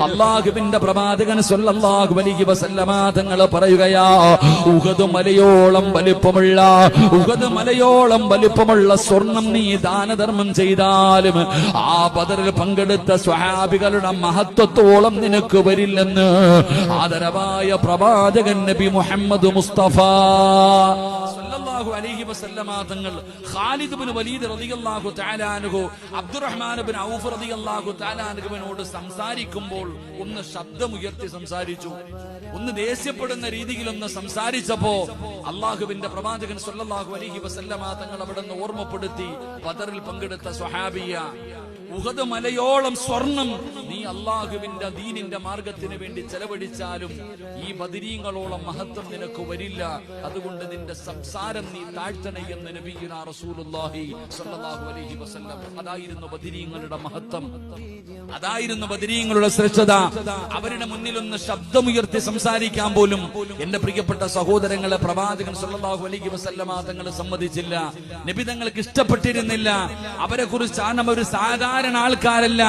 അല്ലാഹുവിന്റെ പ്രവാചകൻ സ്വല്ലല്ലാഹു അലൈഹി വസല്ലമ തങ്ങൾ പറയുകയാ, ഉഹദ് മലയോളം വലിപ്പമുള്ള സ്വർണം നീ ദാനധർമ്മം ചെയ്താലും ആ ബദറിൽ പങ്കെടുത്ത സ്വഹാബികളുടെ മഹത്വത്തോളം നിനക്ക് വരില്ലെന്ന് ആദരവായ പ്രവാചകൻ നബി മുഹമ്മദ് മുസ്തഫ സ്വല്ലല്ലാഹു അലൈഹി വസല്ലമ തങ്ങൾ ഖാലിദ് ഇബ്നു വലീദ് റളിയല്ലാഹു തആല അൻഹു അബ്ദുറഹ്മാൻ ഇബ്നു ഔഫ് റളിയല്ലാഹു തആല അൻഹുവിനോട് സംസാരിക്കുമ്പോൾ ഒന്ന് ശബ്ദമുയർത്തി സംസാരിച്ചു, ഒന്ന് ദേഷ്യപ്പെടുന്ന രീതിയിൽ ഒന്ന് സംസാരിച്ചപ്പോ അള്ളാഹുവിന്റെ പ്രവാചകൻ സ്വല്ലല്ലാഹു അലൈഹി വസല്ലമ തങ്ങൾ അവിടെ നിന്ന് ഓർമ്മപ്പെടുത്തി, ബദറിൽ പങ്കെടുത്ത സ്വഹാബിയ, ഉഹദ് മലയോളം സ്വർണം നീ അള്ളാഹുവിന്റെ ദീനിന്റെ മാർഗത്തിന് വേണ്ടി ചെലവഴിച്ചാലും ഈ ബദരീങ്ങളോളം മഹത്വം നിനക്ക് വരില്ല. അതുകൊണ്ട് നിന്റെ സംസാരം നീ താഴ്ത്തണേ എന്ന് നബിയുനാ റസൂലുള്ളാഹി സ്വല്ലല്ലാഹു അലൈഹി വസല്ലം. അതായിരുന്നു ബദരീങ്ങളുടെ മഹത്വം, അതായിരുന്നു ബദരീങ്ങളുടെ ശ്രേഷ്ഠത. അവരുടെ മുന്നിലൊന്ന് ശബ്ദമുയർത്തി സംസാരിക്കാൻ പോലും എന്റെ പ്രിയപ്പെട്ട സഹോദരങ്ങളെ പ്രവാചകൻ സ്വല്ലല്ലാഹു അലൈഹി വസല്ലമ തങ്ങൾ സമ്മതിച്ചില്ല. നബി തങ്ങൾക്ക് ഇഷ്ടപ്പെട്ടിരുന്നില്ല. അവരെ കുറിച്ച് ഒരു സാധാരണ ആൾക്കാരല്ല.